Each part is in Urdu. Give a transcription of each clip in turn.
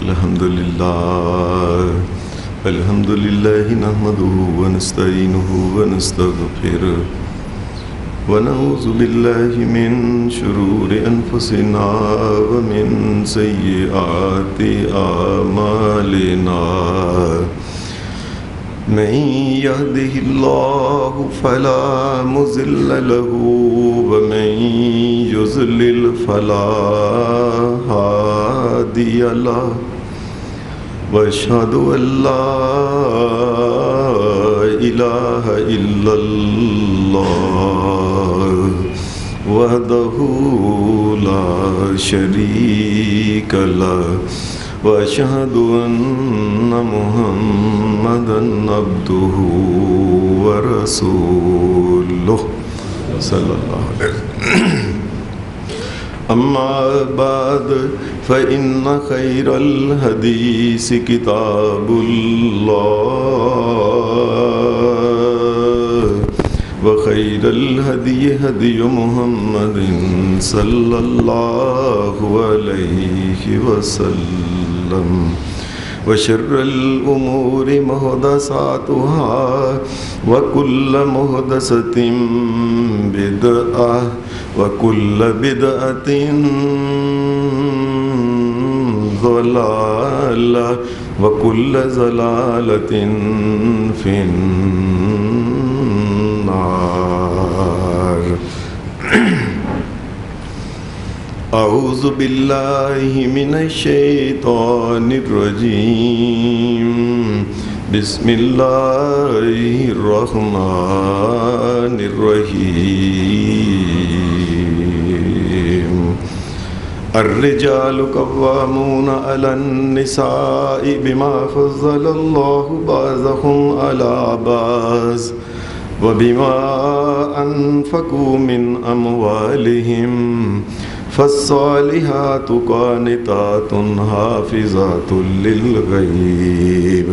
الحمد لله نحمده ونستعينه ونستغفره ونعوذ بالله من شرور أنفسنا ومن سيئات أعمالنا من يهده الله فلا مضل له ومن يضلل فلا هادي له وأشهد أن لا إله إلا الله وحده لا شريك له وأشهد أن محمدًا عبده ورسوله صلى الله عليه وسلم. أما بعد فإن خير الحديث كتاب الله وخير الهدي هدي محمد صلى الله عليه وسلم وشر الأمور محدثاتها وكل محدثة بدعة وكل بدعة ضلالة وكل ضلالة في النار. أعوذ بالله من الشيطان الرجيم. بسم الله الرحمن الرحيم. الرجال قوامون على النساء بما فضل الله بعضهم على بعض وبما أنفقوا من أموالهم فالصالحات قانتات حافظات للغيب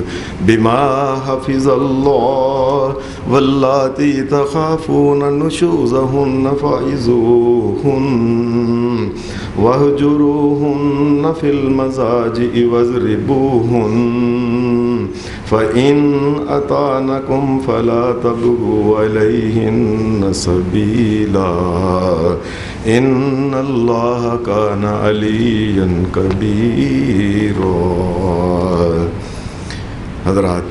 بما حفظ الله واللاتي تخافون نشوزهن فعظوهن واهجروهن في المضاجع واضربوهن فإن أطعنكم فلا تبغوا عليهن سبيلا إن الله كان عليا كبيرا. حضرات،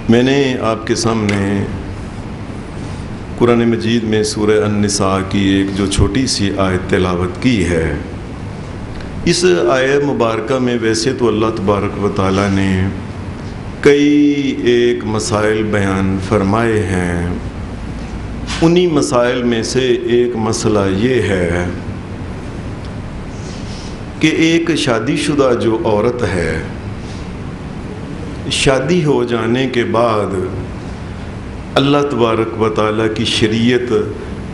میں نے آپ کے سامنے قرآن مجید میں سورہ النساء کی ایک جو چھوٹی سی آیت تلاوت کی ہے. اس آیت مبارکہ میں ویسے تو اللہ تبارک و تعالیٰ نے کئی ایک مسائل بیان فرمائے ہیں. انہی مسائل میں سے ایک مسئلہ یہ ہے کہ ایک شادی شدہ جو عورت ہے، شادی ہو جانے کے بعد اللہ تبارک و تعالیٰ کی شریعت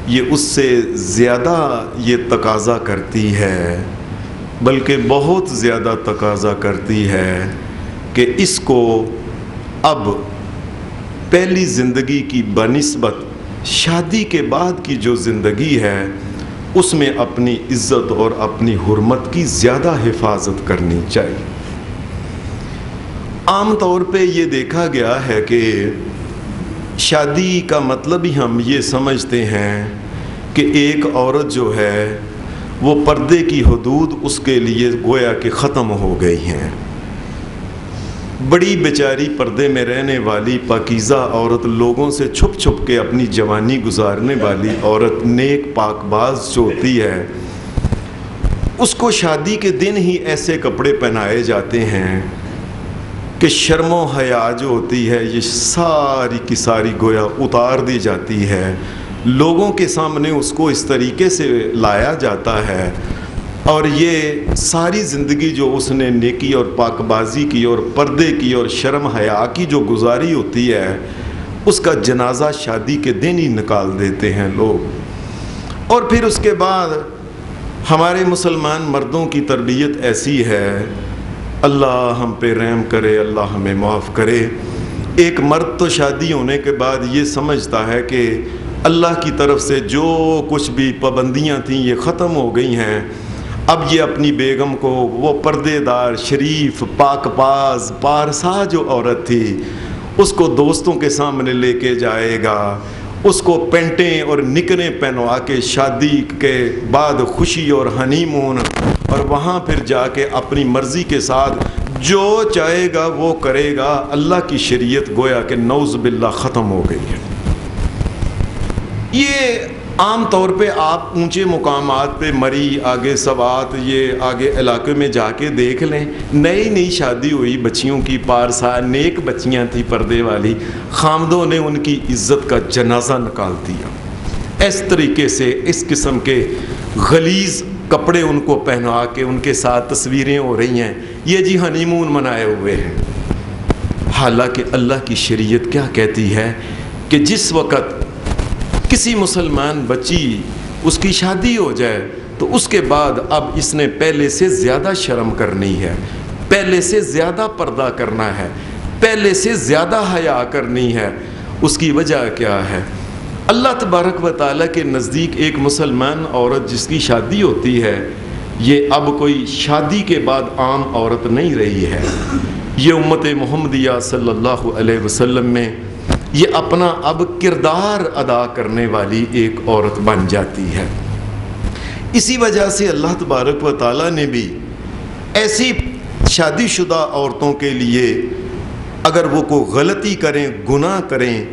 یہ اس سے زیادہ یہ تقاضا کرتی ہے، بلکہ بہت زیادہ تقاضا کرتی ہے کہ اس کو اب پہلی زندگی کی بنسبت شادی کے بعد کی جو زندگی ہے اس میں اپنی عزت اور اپنی حرمت کی زیادہ حفاظت کرنی چاہیے. عام طور پہ یہ دیکھا گیا ہے کہ شادی کا مطلب ہی ہم یہ سمجھتے ہیں کہ ایک عورت جو ہے وہ پردے کی حدود اس کے لیے گویا کہ ختم ہو گئی ہیں. بڑی بیچاری پردے میں رہنے والی پاکیزہ عورت، لوگوں سے چھپ چھپ کے اپنی جوانی گزارنے والی عورت، نیک پاک باز جو ہوتی ہے، اس کو شادی کے دن ہی ایسے کپڑے پہنائے جاتے ہیں کہ شرم و حیا جو ہوتی ہے یہ ساری کی ساری گویا اتار دی جاتی ہے. لوگوں کے سامنے اس کو اس طریقے سے لایا جاتا ہے اور یہ ساری زندگی جو اس نے نیکی اور پاک بازی کی اور پردے کی اور شرم حیا کی جو گزاری ہوتی ہے، اس کا جنازہ شادی کے دن ہی نکال دیتے ہیں لوگ. اور پھر اس کے بعد ہمارے مسلمان مردوں کی تربیت ایسی ہے، اللہ ہم پہ رحم کرے، اللہ ہمیں معاف کرے. ایک مرد تو شادی ہونے کے بعد یہ سمجھتا ہے کہ اللہ کی طرف سے جو کچھ بھی پابندیاں تھیں یہ ختم ہو گئی ہیں، اب یہ اپنی بیگم کو وہ پردے دار شریف پاک باز پارسا جو عورت تھی اس کو دوستوں کے سامنے لے کے جائے گا، اس کو پینٹیں اور نکریں پہنوا کے شادی کے بعد خوشی اور ہنی مون، اور وہاں پھر جا کے اپنی مرضی کے ساتھ جو چاہے گا وہ کرے گا۔ اللہ کی شریعت گویا کہ نعوذ باللہ ختم ہو گئی ہے۔ یہ عام طور پہ آپ اونچے مقامات پہ مری آگے سوات یہ آگے علاقے میں جا کے دیکھ لیں، نئی نئی شادی ہوئی بچیوں کی، پارسا نیک بچیاں تھیں پردے والی، خامدوں نے ان کی عزت کا جنازہ نکال دیا۔ اس طریقے سے اس قسم کے غلیظ کپڑے ان کو پہنا کے ان کے ساتھ تصویریں ہو رہی ہیں، یہ جی ہنی مون منائے ہوئے ہیں۔ حالانکہ اللہ کی شریعت کیا کہتی ہے کہ جس وقت کسی مسلمان بچی اس کی شادی ہو جائے تو اس کے بعد اب اس نے پہلے سے زیادہ شرم کرنی ہے، پہلے سے زیادہ پردہ کرنا ہے، پہلے سے زیادہ حیا کرنی ہے۔ اس کی وجہ کیا ہے؟ اللہ تبارک و تعالیٰ کے نزدیک ایک مسلمان عورت جس کی شادی ہوتی ہے یہ اب کوئی شادی کے بعد عام عورت نہیں رہی ہے، یہ امت محمدیہ صلی اللہ علیہ وسلم میں یہ اپنا اب کردار ادا کرنے والی ایک عورت بن جاتی ہے۔ اسی وجہ سے اللہ تبارک و تعالیٰ نے بھی ایسی شادی شدہ عورتوں کے لیے اگر وہ کوئی غلطی کریں، گناہ کریں،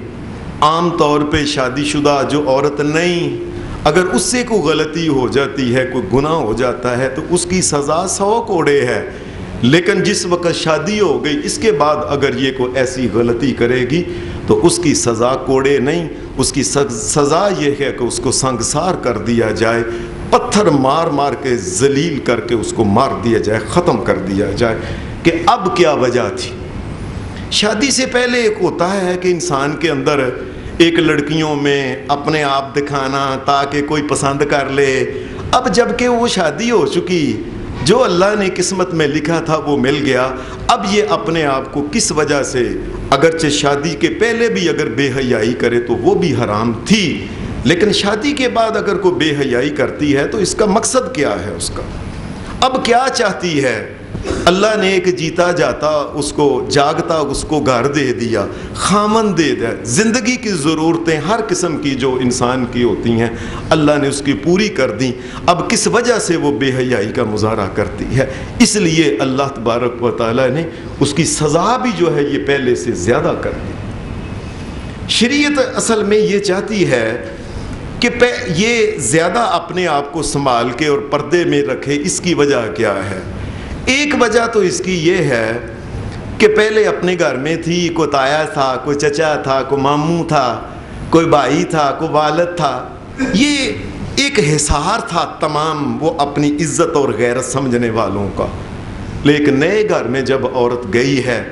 عام طور پہ شادی شدہ جو عورت نہیں، اگر اس سے کوئی غلطی ہو جاتی ہے، کوئی گناہ ہو جاتا ہے تو اس کی سزا 100 کوڑے ہے، لیکن جس وقت شادی ہو گئی اس کے بعد اگر یہ کوئی ایسی غلطی کرے گی تو اس کی سزا کوڑے نہیں، اس کی سزا یہ ہے کہ اس کو سنگسار کر دیا جائے، پتھر مار مار کے ذلیل کر کے اس کو مار دیا جائے، ختم کر دیا جائے۔ کہ اب کیا وجہ تھی؟ شادی سے پہلے ایک ہوتا ہے کہ انسان کے اندر ایک لڑکیوں میں اپنے آپ دکھانا تاکہ کوئی پسند کر لے، اب جب کہ وہ شادی ہو چکی، جو اللہ نے قسمت میں لکھا تھا وہ مل گیا، اب یہ اپنے آپ کو کس وجہ سے، اگرچہ شادی کے پہلے بھی اگر بے حیائی کرے تو وہ بھی حرام تھی، لیکن شادی کے بعد اگر کوئی بے حیائی کرتی ہے تو اس کا مقصد کیا ہے؟ اس کا اب کیا چاہتی ہے؟ اللہ نے ایک جیتا جاتا اس کو جاگتا اس کو گھر دے دیا، خامن دے دیا، زندگی کی ضرورتیں ہر قسم کی جو انسان کی ہوتی ہیں اللہ نے اس کی پوری کر دیں، اب کس وجہ سے وہ بے حیائی کا مظاہرہ کرتی ہے؟ اس لیے اللہ تبارک و تعالیٰ نے اس کی سزا بھی جو ہے یہ پہلے سے زیادہ کر دی۔ شریعت اصل میں یہ چاہتی ہے کہ یہ زیادہ اپنے آپ کو سنبھال کے اور پردے میں رکھے۔ اس کی وجہ کیا ہے؟ ایک وجہ تو اس کی یہ ہے کہ پہلے اپنے گھر میں تھی، کوئی تایا تھا، کوئی چچا تھا، کوئی ماموں تھا، کوئی بھائی تھا، کوئی والد تھا، یہ ایک حصار تھا تمام وہ اپنی عزت اور غیرت سمجھنے والوں کا۔ لیکن نئے گھر میں جب عورت گئی ہے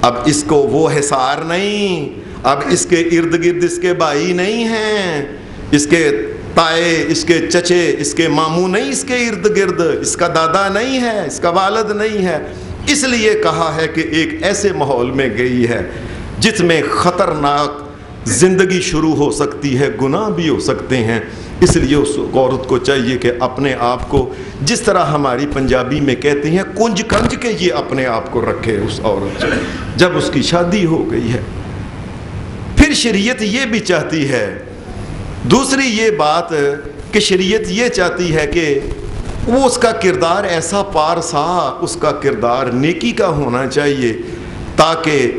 اب اس کو وہ حصار نہیں، اب اس کے ارد گرد اس کے بھائی نہیں ہیں، اس کے تائے، اس کے چچے، اس کے ماموں نہیں، اس کے ارد گرد اس کا دادا نہیں ہے، اس کا والد نہیں ہے۔ اس لیے کہا ہے کہ ایک ایسے ماحول میں گئی ہے جس میں خطرناک زندگی شروع ہو سکتی ہے، گناہ بھی ہو سکتے ہیں۔ اس لیے اس عورت کو چاہیے کہ اپنے آپ کو جس طرح ہماری پنجابی میں کہتے ہیں کنج کنج کے یہ اپنے آپ کو رکھے اس عورت جب اس کی شادی ہو گئی ہے۔ پھر شریعت یہ بھی چاہتی ہے، دوسری یہ بات کہ شریعت یہ چاہتی ہے کہ وہ اس کا کردار ایسا پارسا، اس کا کردار نیکی کا ہونا چاہیے تاکہ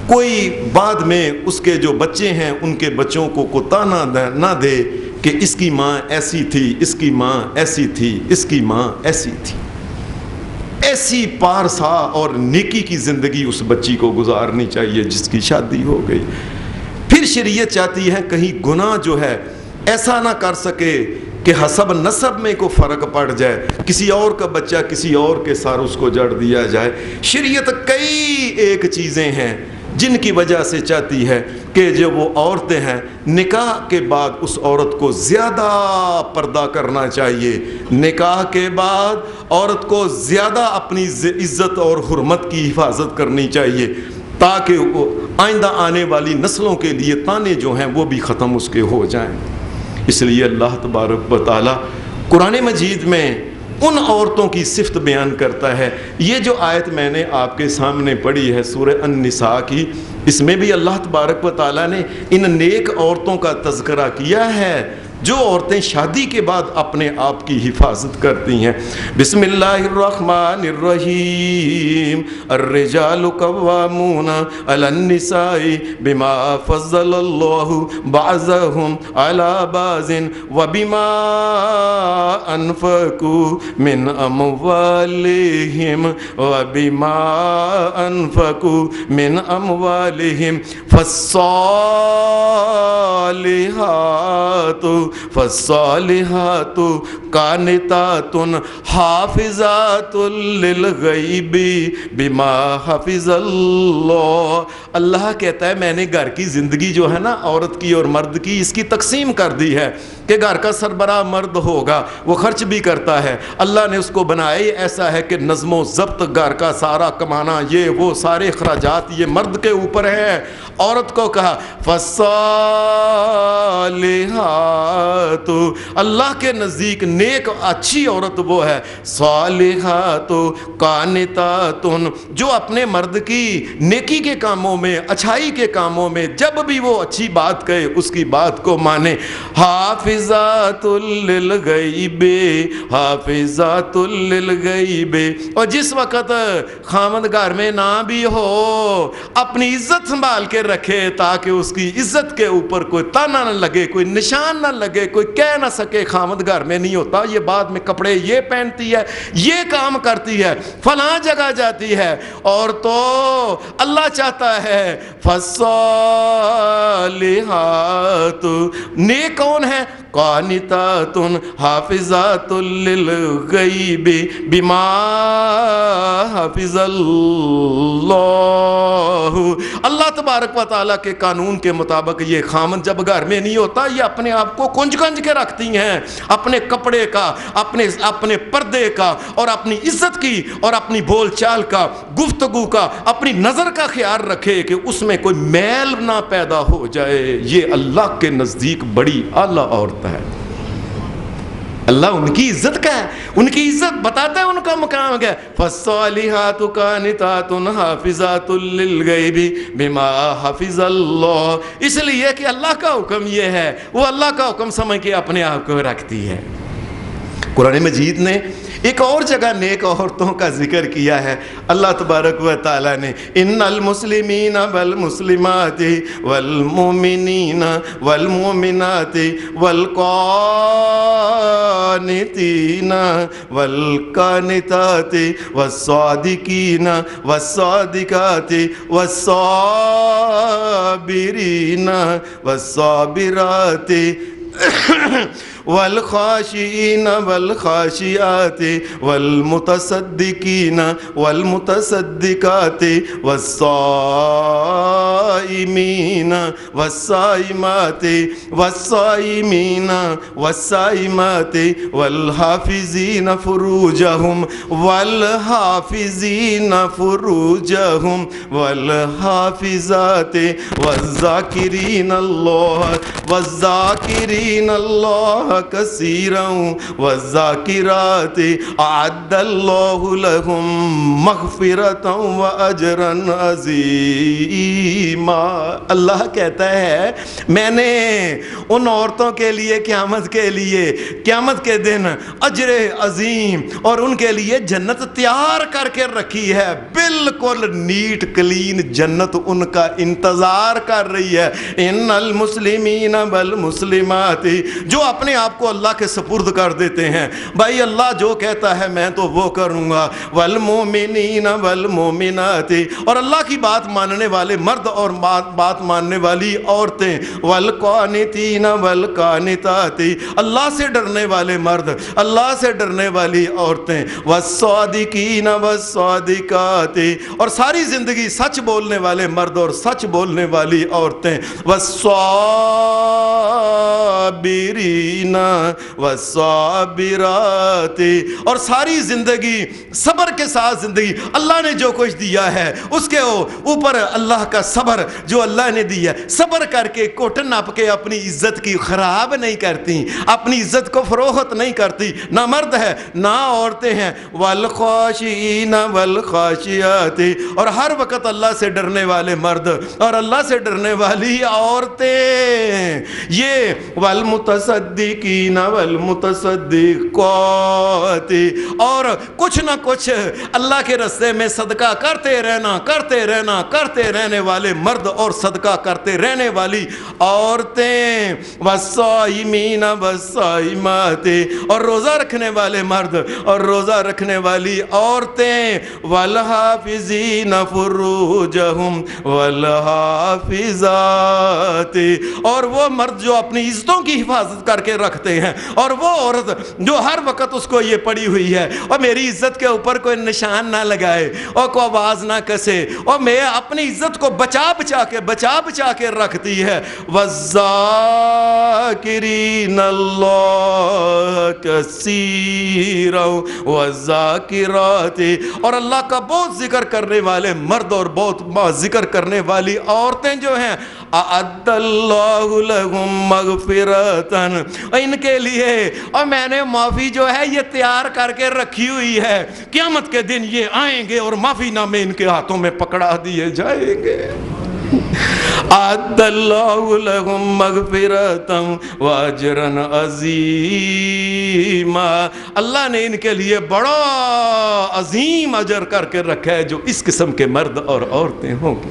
کوئی بعد میں اس کے جو بچے ہیں ان کے بچوں کو تانا نہ دے کہ اس کی ماں ایسی تھی، اس کی ماں ایسی تھی، اس کی ماں ایسی تھی۔ ایسی پارسا اور نیکی کی زندگی اس بچی کو گزارنی چاہیے جس کی شادی ہو گئی۔ پھر شریعت چاہتی ہے کہیں گناہ جو ہے ایسا نہ کر سکے کہ حسب نسب میں کوئی فرق پڑ جائے، کسی اور کا بچہ کسی اور کے ساتھ اس کو جڑ دیا جائے۔ شریعت کئی ایک چیزیں ہیں جن کی وجہ سے چاہتی ہے کہ جو وہ عورتیں ہیں نکاح کے بعد اس عورت کو زیادہ پردہ کرنا چاہیے، نکاح کے بعد عورت کو زیادہ اپنی عزت اور حرمت کی حفاظت کرنی چاہیے تاکہ وہ آئندہ آنے والی نسلوں کے لیے تانے جو ہیں وہ بھی ختم اس کے ہو جائیں۔ اس لیے اللہ تبارک و تعالیٰ قرآن مجید میں ان عورتوں کی صفت بیان کرتا ہے۔ یہ جو آیت میں نے آپ کے سامنے پڑھی ہے سورہ النساء کی، اس میں بھی اللہ تبارک و تعالیٰ نے ان نیک عورتوں کا تذکرہ کیا ہے جو عورتیں شادی کے بعد اپنے آپ کی حفاظت کرتی ہیں۔ بسم اللہ الرحمن الرحیم، الرجال قوامون علی النساء بما فضل اللہ بعضهم علی بعض وبما انفقوا من اموالهم فالصالحات قانتات حافظات للغیب بما حفظ اللہ۔ اللہ کہتا ہے میں نے گھر کی زندگی جو ہے نا عورت کی اور مرد کی، اس کی تقسیم کر دی ہے کہ گھر کا سربراہ مرد ہوگا، وہ خرچ بھی کرتا ہے۔ اللہ نے اس کو بنایا ہی ایسا ہے کہ نظم و ضبط، گھر کا سارا کمانا، یہ وہ سارے اخراجات یہ مرد کے اوپر ہے۔ عورت کو کہا فالصالحات، اللہ کے نزدیک نیک اچھی عورت وہ ہے صالحات قانتات، جو اپنے مرد کی نیکی کے کاموں میں، اچھائی کے کاموں میں جب بھی وہ اچھی بات کہے اس کی بات کو مانے۔ حافظات للغیب، حافظات للغیب، اور جس وقت خامد گھر میں نہ بھی ہو اپنی عزت سنبھال کے رکھے تاکہ اس کی عزت کے اوپر کوئی تانا نہ لگے، کوئی نشان نہ لگے، کوئی کہہ نہ سکے خامد گھر میں نہیں ہوتا، یہ بعد میں کپڑے یہ پہنتی ہے، یہ کام کرتی ہے، فلاں جگہ جاتی ہے، اور تو اللہ چاہتا ہے فالصالحات، نیک کون ہے؟ قانتات حافظات للغیب بما حفظ اللہ۔ اللہ تبارک و تعالیٰ کے قانون کے مطابق یہ خامن جب گھر میں نہیں ہوتا یہ اپنے آپ کو کنج کے رکھتی ہیں، اپنے کپڑے کا، اپنے پردے کا، اور اپنی عزت کی، اور اپنی بول چال کا، گفتگو کا، اپنی نظر کا خیال رکھے کہ اس میں کوئی میل نہ پیدا ہو جائے۔ یہ اللہ کے نزدیک بڑی اعلیٰ عورت ہے۔ اللہ ان کی عزت کا ہے، ان کی عزت بتاتا ہے ان کا مقام کیا ہے۔ فالصالحات قانتات حافظات للغیب بما حفظ اللہ، اس لیے کہ اللہ کا حکم یہ ہے، وہ اللہ کا حکم سمجھ کے اپنے آپ کو رکھتی ہے۔ قرآن مجید نے ایک اور جگہ نیک عورتوں کا ذکر کیا ہے۔ اللہ تبارک و تعالیٰ نے ان المسلمین والمسلمات والمؤمنین والمؤمنات والقانتین والقانتات والصادقین والصادقات والصابرین والصابرات والخاشعین والخاشعات والمتصدقین والمتصدقات والصائمین والصائمات والصائمین والصائمات والحافظین فروجہم والحافظین فروجہم والحافظات والذاکرین اللہ والذاکرین اللہ کثیرا والذاکرات اعد اللہ لہم مغفرتا واجرا عظیما۔ اللہ کہتا ہے میں نے ان عورتوں کے لیے قیامت کے دن اجر عظیم اور ان کے لیے جنت تیار کر کے رکھی ہے، بالکل نیٹ کلین جنت ان کا انتظار کر رہی ہے۔ ان المسلمین والمسلمات، جو اپنے آپ کو اللہ کے سپرد کر دیتے ہیں، بھائی اللہ جو کہتا ہے میں تو وہ کروں گا، والمومنین والمومنات، اور اللہ کی بات ماننے والے مرد اور بات ماننے والی عورتیں، والقانتین والقانتات، اللہ سے ڈرنے والے مرد، اللہ سے ڈرنے والی عورتیں، والصادقین والصادقات، اور ساری زندگی سچ بولنے والے مرد اور سچ بولنے والی عورتیں، والصابرین والصابرین والصابرات، اور ساری زندگی صبر کے ساتھ زندگی، اللہ نے جو کچھ دیا ہے اس کے اوپر اللہ کا صبر جو اللہ نے دیا ہے، صبر کر کے کوٹن ناپ کے اپنی عزت کی خراب نہیں کرتی، اپنی عزت کو فروخت نہیں کرتی، نہ مرد ہے نہ عورتیں ہیں، والخاشعین والخاشعات، اور ہر وقت اللہ سے ڈرنے والے مرد اور اللہ سے ڈرنے والی عورتیں، یہ والمتصدقین والمتصدقات، اور کچھ نہ کچھ اللہ کے راستے میں صدقہ کرتے رہنے والے مرد اور صدقہ کرتے رہنے والی عورتیں، والصائمین والصائمات، اور روزہ رکھنے والے مرد اور روزہ رکھنے والی عورتیں، والحافظین فروجہم والحافظات، اور وہ مرد جو اپنی عزتوں کی حفاظت کر کے رکھتے ہیں، اور وہ عورت جو ہر وقت اس کو یہ پڑی ہوئی ہے اور میری عزت کے اوپر کوئی نشان نہ لگائے اور کوئی آواز نہ کسے، اور میں اپنی عزت کو بچا بچا کے رکھتی ہے، والذاکرین اللہ کثیرا والذاکرات، اور اللہ کا بہت ذکر کرنے والے مرد اور بہت ذکر کرنے والی عورتیں جو ہیں، اعد اللہ لہم مغفرتا، ان کے لیے اور میں نے معافی جو ہے یہ تیار کر کے رکھی ہوئی ہے، قیامت کے دن یہ آئیں گے اور معافی نامے ان کے ہاتھوں میں پکڑا دیے جائیں گے۔ اعد اللہ لہم مغفرتا واجرا عظیما، اللہ نے ان کے لیے بڑا عظیم اجر کر کے رکھا ہے جو اس قسم کے مرد اور عورتیں ہوں گی۔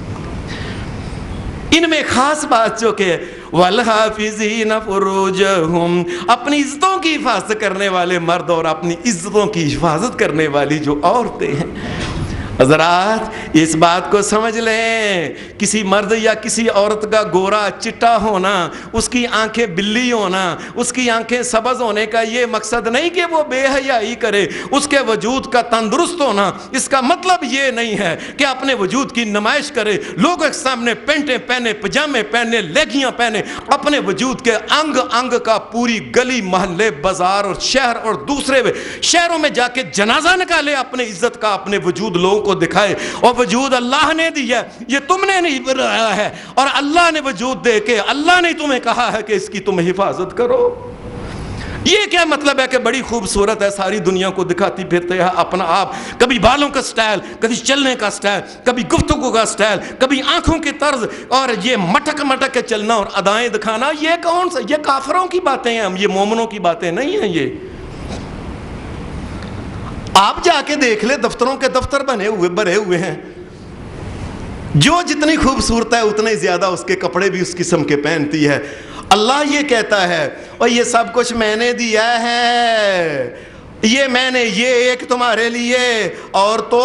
ان میں خاص بات جو کہ والحافظین فروجہم، اپنی عزتوں کی حفاظت کرنے والے مرد اور اپنی عزتوں کی حفاظت کرنے والی جو عورتیں ہیں۔ حضرات اس بات کو سمجھ لیں، کسی مرد یا کسی عورت کا گورا چٹا ہونا، اس کی آنکھیں بلی ہونا، اس کی آنکھیں سبز ہونے کا یہ مقصد نہیں کہ وہ بے حیائی کرے، اس کے وجود کا تندرست ہونا، اس کا مطلب یہ نہیں ہے کہ اپنے وجود کی نمائش کرے، لوگوں کے سامنے پینٹیں پہنے، پجامے پہنے، لیگیاں پہنے، اپنے وجود کے انگ انگ کا پوری گلی محلے بازار اور شہر اور دوسرے شہروں میں جا کے جنازہ نکالے، اپنے عزت کا اپنے وجود لوگوں کو دکھائے، اور وجود اللہ نے دیا، یہ تم نے نہیں بنایا ہے، اور اللہ نے وجود دے کے اللہ نے تمہیں کہا ہے کہ اس کی تم حفاظت کرو۔ یہ کیا مطلب ہے کہ بڑی خوبصورت ہے، ساری دنیا کو دکھاتی پھرتے ہیں اپنا آپ، کبھی بالوں کا سٹائل، کبھی چلنے کا سٹائل، کبھی گفتگو کا سٹائل، کبھی آنکھوں کی طرز، اور یہ مٹک مٹک کے چلنا اور ادائیں دکھانا، یہ کون سا؟ یہ کافروں کی باتیں ہیں، یہ مومنوں کی باتیں نہیں ہیں۔ یہ آپ جا کے دیکھ لے، دفتروں کے دفتر بھرے ہوئے ہیں، جو جتنی خوبصورت ہے اتنے زیادہ اس کے کپڑے بھی اس قسم کے پہنتی ہے۔ اللہ یہ کہتا ہے، اور یہ سب کچھ میں نے دیا ہے، یہ ایک تمہارے لیے، اور تو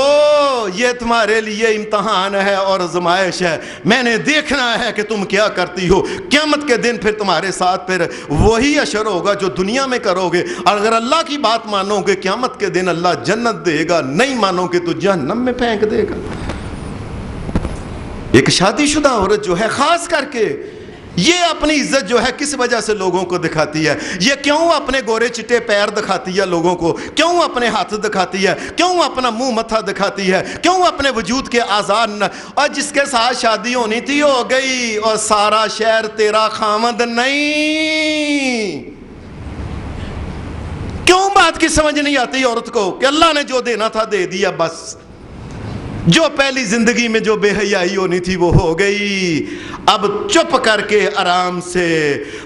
یہ تمہارے لیے امتحان ہے اور آزمائش ہے، میں نے دیکھنا ہے کہ تم کیا کرتی ہو۔ قیامت کے دن پھر تمہارے ساتھ پھر وہی اشر ہوگا جو دنیا میں کرو گے، اور اگر اللہ کی بات مانو گے قیامت کے دن اللہ جنت دے گا، نہیں مانو گے تو جہنم میں پھینک دے گا۔ ایک شادی شدہ عورت جو ہے خاص کر کے یہ اپنی عزت جو ہے کس وجہ سے لوگوں کو دکھاتی ہے، یہ کیوں اپنے گورے چٹے پیر دکھاتی ہے لوگوں کو، کیوں اپنے ہاتھ دکھاتی ہے، کیوں اپنا منہ متھا دکھاتی ہے، کیوں اپنے وجود کے اعضاء، اور جس کے ساتھ شادی ہونی تھی ہو گئی، اور سارا شہر تیرا خامد نہیں۔ کیوں بات کی سمجھ نہیں آتی عورت کو کہ اللہ نے جو دینا تھا دے دیا، بس جو پہلی زندگی میں جو بے حیائی ہونی تھی وہ ہو گئی، اب چپ کر کے آرام سے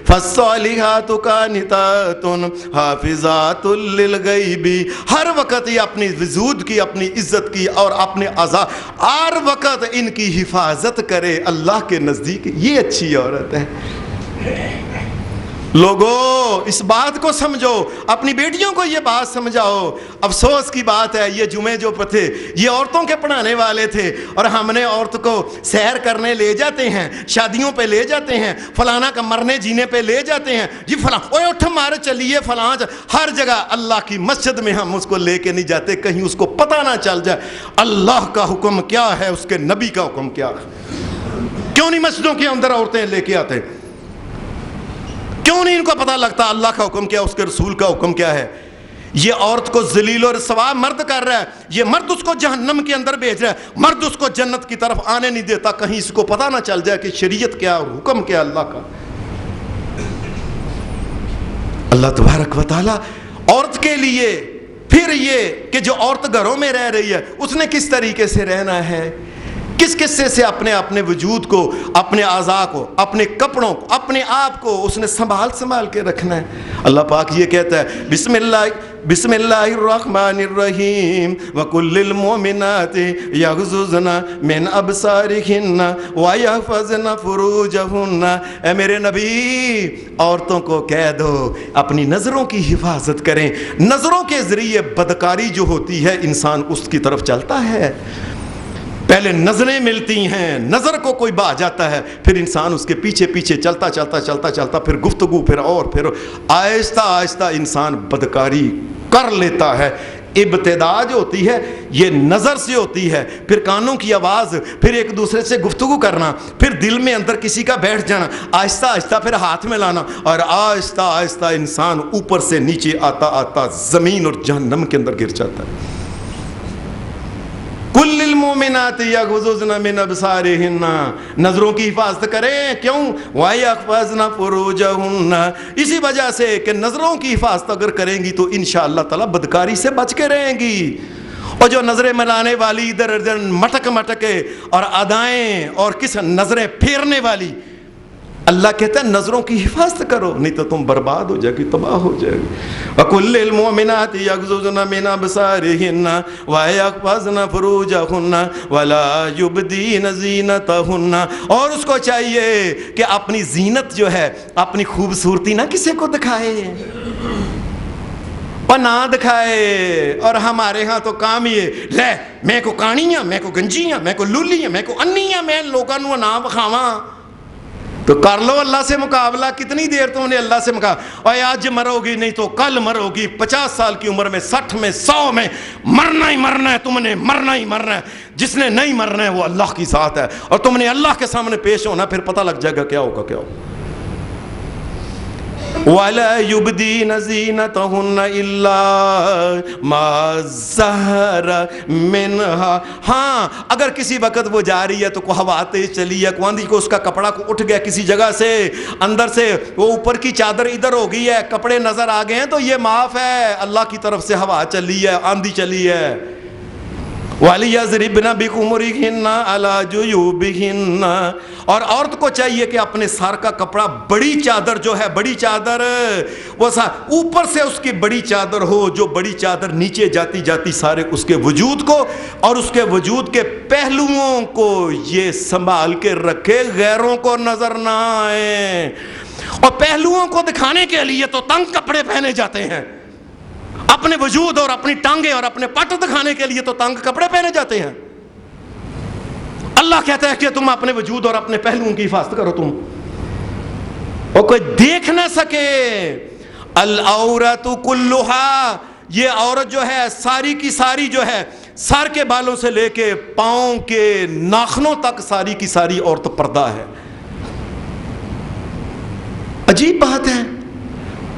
فالصالحات قانتات حافظات للغیب، ہر وقت یہ اپنی وجود کی، اپنی عزت کی اور اپنے اعضاء ہر وقت ان کی حفاظت کرے اللہ کے نزدیک، یہ اچھی عورت ہے۔ لوگوں اس بات کو سمجھو، اپنی بیٹیوں کو یہ بات سمجھاؤ۔ افسوس کی بات ہے یہ جمعے جو تھے یہ عورتوں کے پڑھانے والے تھے، اور ہم نے عورت کو سیر کرنے لے جاتے ہیں، شادیوں پہ لے جاتے ہیں، فلانا کا مرنے جینے پہ لے جاتے ہیں، جی فلاں اوے اٹھ مار چلیے فلاں، ہر جگہ اللہ کی مسجد میں ہم اس کو لے کے نہیں جاتے کہیں اس کو پتہ نہ چل جائے اللہ کا حکم کیا ہے، اس کے نبی کا حکم کیا ہے۔ کیوں نہیں مسجدوں کے اندر عورتیں لے کے آتے؟ کیوں نہیں ان کو پتہ لگتا اللہ کا حکم کیا، اس کے رسول کا حکم کیا ہے؟ یہ عورت کو ذلیل و رسوا مرد کر رہا ہے، یہ مرد اس کو جہنم کے اندر بھیج رہا ہے، مرد اس کو جنت کی طرف آنے نہیں دیتا، کہیں اس کو پتہ نہ چل جائے کہ شریعت کیا اور حکم کیا اللہ کا۔ اللہ تبارک و تعالی عورت کے لیے پھر یہ کہ جو عورت گھروں میں رہ رہی ہے اس نے کس طریقے سے رہنا ہے، کس قصے سے اپنے وجود کو، اپنے اعضاء کو، اپنے کپڑوں کو، اپنے آپ کو اس نے سنبھال کے رکھنا ہے۔ اللہ پاک یہ کہتا ہے بسم اللہ الرحمن الرحیم وَقُلْ لِلْمُؤْمِنَاتِ يَغْضُضْنَ مِنْ أَبْصَارِهِنَّ وَيَحْفَظْنَ فُرُوجَهُنَّ، اے میرے نبی عورتوں کو کہہ دو اپنی نظروں کی حفاظت کریں۔ نظروں کے ذریعے بدکاری جو ہوتی ہے انسان اس کی طرف چلتا ہے، پہلے نظریں ملتی ہیں، نظر کو کوئی بھا جاتا ہے، پھر انسان اس کے پیچھے چلتا پھر گفتگو، پھر آہستہ آہستہ انسان بدکاری کر لیتا ہے۔ ابتدا جو ہوتی ہے یہ نظر سے ہوتی ہے، پھر کانوں کی آواز، پھر ایک دوسرے سے گفتگو کرنا، پھر دل میں اندر کسی کا بیٹھ جانا، آہستہ آہستہ پھر ہاتھ میں لانا، اور آہستہ آہستہ انسان اوپر سے نیچے آتا زمین اور جہنم کے اندر گر جاتا ہے۔ کل للمؤمنات یغضضن من ابصارہن، نظروں کی حفاظت کریں، کیوں؟ وَيَحْفَظْنَ فُرُوجَهُنَّ، اسی وجہ سے کہ نظروں کی حفاظت اگر کریں گی تو انشاءاللہ تعالی بدکاری سے بچ کے رہیں گی۔ اور جو نظریں ملانے والی، ادھر ادھر مٹک کے اور ادائیں اور کس نظریں پھیرنے والی، اللہ کہتا ہے نظروں کی حفاظت کرو، نہیں تو تم برباد ہو جائے گی، تباہ ہو جائے گی۔ وَقُلْ لِلْمُؤْمِنَاتِ يَغْضُضْنَ مِنْ أَبْصَارِهِنَّ وَيَحْفَظْنَ فُرُوجَهُنَّ وَلَا يُبْدِينَ زِينَتَهُنَّ، اور اس کو چاہیے کہ اپنی زینت جو ہے، اپنی خوبصورتی نہ کسی کو دکھائے اور نہ دکھائے۔ اور ہمارے ہاں تو کام یہ لے میں کو کانیاں، میں کو گنجیاں، میں کو لولیاں، میں کو انیاں، میں لوگاں نو نہ بخاواں۔ تو کر لو اللہ سے مقابلہ، کتنی دیر تم نے اللہ سے مقابلہ، اور آج مرو گی نہیں تو کل مرو گی، 50 سال کی عمر میں، 60 میں، 100 میں، مرنا ہی مرنا ہے، تم نے مرنا ہی مرنا ہے۔ جس نے نہیں مرنا ہے وہ اللہ کی ذات ہے، اور تم نے اللہ کے سامنے پیش ہونا، پھر پتہ لگ جائے گا کیا ہوگا کیا ہوگا۔ وَلَا يُبْدِينَ زِينَتَهُنَّ إِلَّا مَا ظَهَرَ مِنْهَا، ہاں اگر کسی وقت وہ جا رہی ہے تو کوئی ہوا تیز چلی ہے، کوئی آندھی کو اس کا کپڑا کو اٹھ گیا کسی جگہ سے، اندر سے وہ اوپر کی چادر ادھر ہو گئی ہے، کپڑے نظر آ گئے ہیں، تو یہ معاف ہے، اللہ کی طرف سے ہوا چلی ہے، آندھی چلی ہے۔ وَلِيَضْرِبْنَ بِخُمُرِهِنَّ عَلَى جُيُوبِهِنَّ، اور عورت کو چاہیے کہ اپنے سر کا کپڑا، بڑی چادر جو ہے، بڑی چادر وہ اوپر سے اس کی بڑی چادر ہو، جو بڑی چادر نیچے جاتی جاتی سارے اس کے وجود کو اور اس کے وجود کے پہلوؤں کو یہ سنبھال کے رکھے، غیروں کو نظر نہ آئے۔ اور پہلوؤں کو دکھانے کے لیے تو تنگ کپڑے پہنے جاتے ہیں، اپنے وجود اور اپنی ٹانگیں اور اپنے پٹ دکھانے کے لیے تو تنگ کپڑے پہنے جاتے ہیں۔ اللہ کہتا ہے کہ تم اپنے وجود اور اپنے پہلوؤں کی حفاظت کرو، تم اور کوئی دیکھ نہ سکے۔ العورت کلھا، یہ عورت جو ہے ساری کی ساری جو ہے، سر کے بالوں سے لے کے پاؤں کے ناخنوں تک ساری کی ساری عورت پردہ ہے۔ عجیب بات ہے۔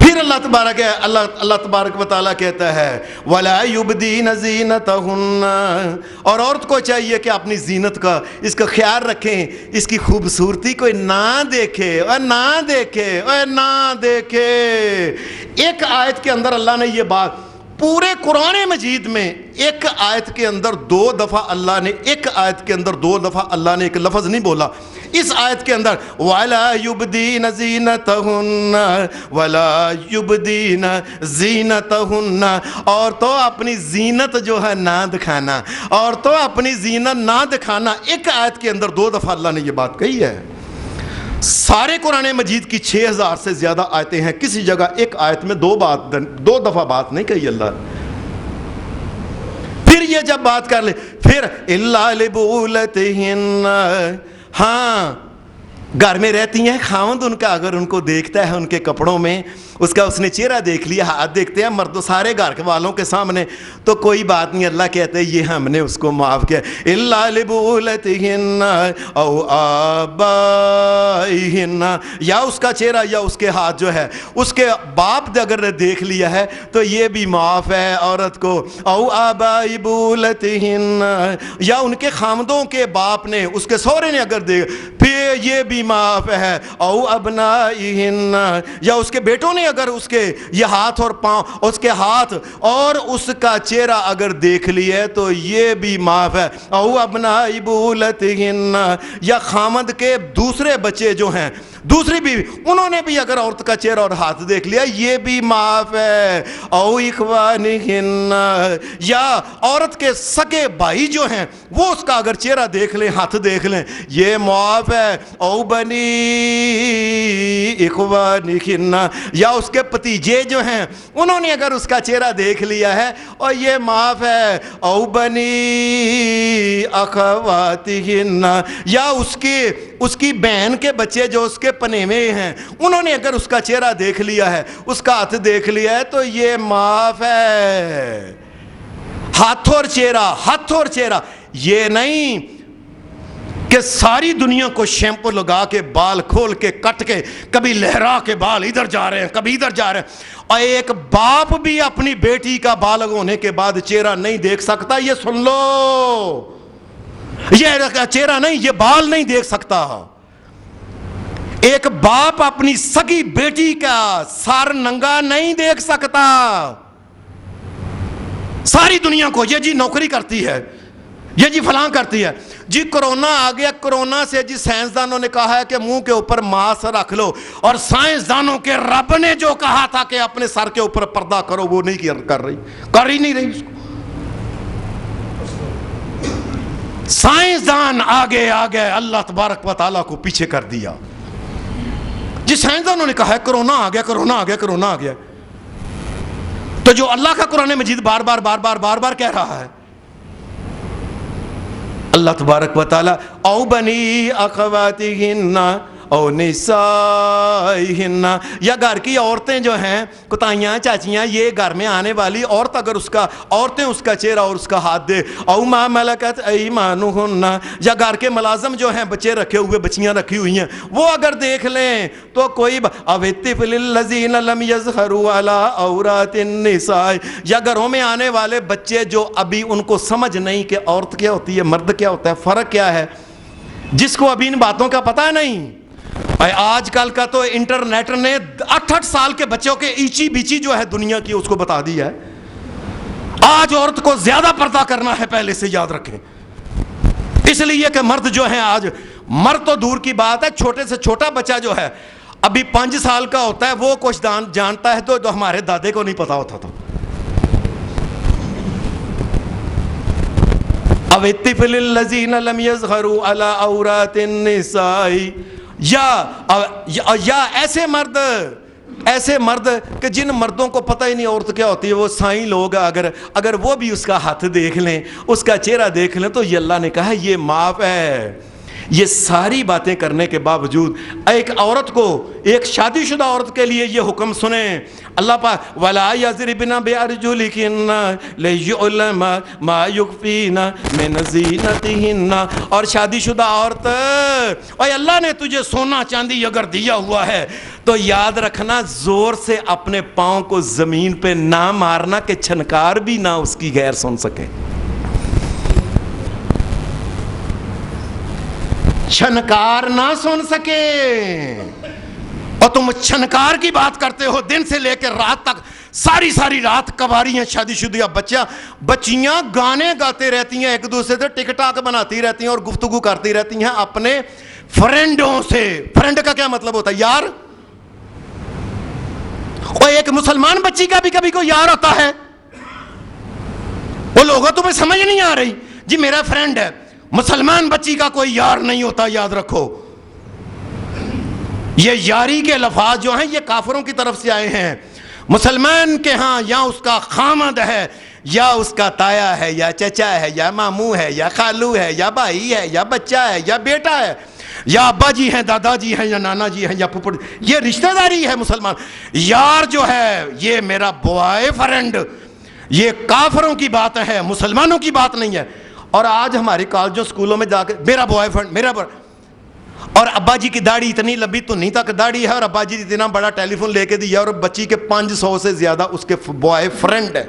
پھر اللہ تبارک و تعالیٰ کہتا ہے وَلَا يُبْدِينَ زِينَتَهُنَّ، اور عورت کو چاہیے کہ اپنی زینت کا، اس کا خیال رکھیں، اس کی خوبصورتی کو نہ دیکھے اور نہ دیکھے اور نہ دیکھے۔ ایک آیت کے اندر اللہ نے یہ بات، پورے قرآن مجید میں ایک آیت کے اندر 2 دفعہ اللہ نے، ایک آیت کے اندر 2 دفعہ اللہ نے ایک لفظ نہیں بولا۔ اس آیت کے اندر وَلَا يُبْدِينَ زِينَتَهُنَّ وَلَا يُبْدِينَ زِينَتَهُنَّ، اور تو اپنی زینت جو ہے نہ دکھانا، اور تو اپنی زینت نہ دکھانا۔ ایک آیت کے اندر 2 دفعہ اللہ نے یہ بات کہی ہے۔ سارے قرآن مجید کی 6000 سے زیادہ آیتیں ہیں، کسی جگہ ایک آیت میں 2 دفعہ بات نہیں کہی اللہ۔ پھر یہ جب بات کر لے، پھر إِلَّا لِبُعُولَتِهِنَّ، ہاں گھر میں رہتی ہیں، خاوند ان کا اگر ان کو دیکھتا ہے ان کے کپڑوں میں، اس نے چہرہ دیکھ لیا، ہاتھ دیکھتے ہیں مرد سارے گھر کے والوں کے سامنے، تو کوئی بات نہیں، اللہ کہتے ہیں یہ ہم نے اس کو معاف کیا، الا لبولتہن او آبائہن، یا اس کا چہرہ یا اس کے ہاتھ جو ہے اس کے باپ نے اگر دیکھ لیا ہے تو یہ بھی معاف ہے عورت کو، او آبائی بولتہن، یا ان کے خامدوں کے باپ نے، اس کے سورے نے اگر دیکھ، پھر یہ بھی معاف ہے، او ابنائہن، یا اس کے بیٹوں نے اگر اس کے یہ ہاتھ اور پاؤں، اس کے ہاتھ اور اس کا چہرہ اگر دیکھ لیا تو یہ بھی معاف ہے، او ابنائی بولتہن، یا خامد کے دوسرے بچے جو ہیں، دوسری بیوی، انہوں نے بھی اگر عورت کا چہرہ اور ہاتھ دیکھ لیا یہ بھی معاف ہے، او اخوانہن، یا عورت کے سگے بھائی جو ہیں وہ اس کا اگر چہرہ دیکھ لیں، ہاتھ دیکھ لیں، یہ معاف ہے، او بنی اخوانہن، یا اس کے بھتیجے جو ہیں انہوں نے اگر اس کا چہرہ دیکھ لیا ہے اور یہ معاف ہے، او بنی اخواتہن، یا اس کی بہن کے بچے جو اس کے پنیوے ہیں انہوں نے اگر اس کا چہرہ دیکھ لیا ہے، اس کا ہاتھ دیکھ لیا ہے تو یہ معاف ہے۔ ہاتھ اور چہرہ، یہ نہیں کہ ساری دنیا کو شیمپو لگا کے بال کھول کے کٹ کے کبھی لہرا کے بال ادھر جا رہے ہیں کبھی ادھر جا رہے ہیں، اور ایک باپ بھی اپنی بیٹی کا بالغ ہونے کے بعد چہرہ نہیں دیکھ سکتا، یہ سن لو، یہ چہرہ نہیں، یہ بال نہیں دیکھ سکتا۔ ایک باپ اپنی سگی بیٹی کا سر ننگا نہیں دیکھ سکتا۔ ساری دنیا کو یہ جی نوکری کرتی ہے، یہ جی فلاں کرتی ہے، جی کرونا آ گیا، کرونا سے جی سائنسدانوں نے کہا ہے کہ منہ کے اوپر ماسک رکھ لو، اور سائنسدانوں کے رب نے جو کہا تھا کہ اپنے سر کے اوپر پردہ کرو وہ نہیں کر ہی نہیں رہی اس کو۔ سائنسدان آگے اللہ تبارک و تعالیٰ کو پیچھے کر دیا۔ جی سائنسدانوں نے کہا ہے کرونا آ گیا، تو جو اللہ کا قرآن مجید بار بار کہہ رہا ہے، اللہ تبارک و تعالی او بنی اخواتہن او نسائہن، یا گھر کی عورتیں جو ہیں، کتائیاں، چاچیاں، یہ گھر میں آنے والی عورت اگر عورتیں اس کا چہرہ اور اس کا ہاتھ دے، او ما ملکت ایمانہن، یا گھر کے ملازم جو ہیں، بچے رکھے ہوئے، بچیاں رکھی ہوئی ہیں، وہ اگر دیکھ لیں تو کوئی او الطفل الذین لم یظہروا علی عورات النساء، یا گھروں میں آنے والے بچے جو ابھی ان کو سمجھ نہیں کہ عورت کیا ہوتی ہے، مرد کیا ہوتا ہے، فرق کیا ہے، جس کو ابھی ان باتوں کا پتہ نہیں۔ آج کل کا تو انٹرنیٹ نے 8 سال کے بچوں کے ایچی بیچی جو ہے دنیا کی اس کو بتا دیا ہے۔ آج عورت کو زیادہ پردہ کرنا ہے، پہلے سے یاد رکھیں، اس لیے کہ مرد جو ہیں، آج مرد تو دور کی بات ہے، چھوٹے سے چھوٹا بچہ جو ہے ابھی 5 سال کا ہوتا ہے، وہ کچھ جانتا ہے تو ہمارے دادے کو نہیں پتا ہوتا تھا۔ او الطفل الذین لم یظہروا علی عورات النساء، یا ایسے مرد کہ جن مردوں کو پتہ ہی نہیں عورت کیا ہوتی ہے، وہ سائیں لوگ اگر وہ بھی اس کا ہاتھ دیکھ لیں، اس کا چہرہ دیکھ لیں، تو یہ اللہ نے کہا یہ معاف ہے۔ یہ ساری باتیں کرنے کے باوجود ایک عورت کو، ایک شادی شدہ عورت کے لیے یہ حکم سنیں، اللہ پاک وَلَا يَضْرِبْنَ بِأَرْجُلِهِنَّ لِيُعْلَمَ مَا يُخْفِينَ مِنْ زِينَتِهِنَّ، اور شادی شدہ عورت، اور اللہ نے تجھے سونا چاندی اگر دیا ہوا ہے تو یاد رکھنا زور سے اپنے پاؤں کو زمین پہ نہ مارنا کہ چھنکار بھی نہ اس کی غیر سن سکے، چھنکار نہ سن سکے۔ اور تم چھنکار کی بات کرتے ہو، دن سے لے کے رات تک ساری رات کواریاں، شادی شدہ بچیاں گانے گاتے رہتی ہیں، ایک دوسرے سے ٹک ٹاک بناتی رہتی ہیں اور گفتگو کرتی رہتی ہیں اپنے فرینڈوں سے۔ فرینڈ کا کیا مطلب ہوتا ہے؟ یار۔ اور ایک مسلمان بچی کا بھی کبھی کوئی یار ہوتا ہے؟ وہ لوگوں تمہیں سمجھ نہیں آ رہی، جی میرا فرینڈ ہے، مسلمان بچی کا کوئی یار نہیں ہوتا، یاد رکھو۔ یہ یاری کے لفظ جو ہیں یہ کافروں کی طرف سے آئے ہیں۔ مسلمان کے ہاں یا اس کا خامد ہے، یا اس کا تایا ہے، یا چچا ہے، یا ماموں ہے، یا خالو ہے، یا بھائی ہے، یا بچہ ہے، یا بیٹا ہے، یا ابا جی ہیں، دادا جی ہیں، یا نانا جی ہیں، یا پھپھڑ، یہ رشتہ داری ہے مسلمان. یار جو ہے یہ میرا بوائے فرینڈ، یہ کافروں کی بات ہے، مسلمانوں کی بات نہیں ہے. اور آج ہماری کالجوں اسکولوں میں جا کے میرا بوائے فرینڈ، میرا اور ابا جی کی داڑھی اتنی لمبی تو نہیں تک داڑھی ہے، اور ابا جی اتنا بڑا ٹیلی فون لے کے دیا، اور بچی کے 500 سے زیادہ اس کے بوائے فرینڈ ہے.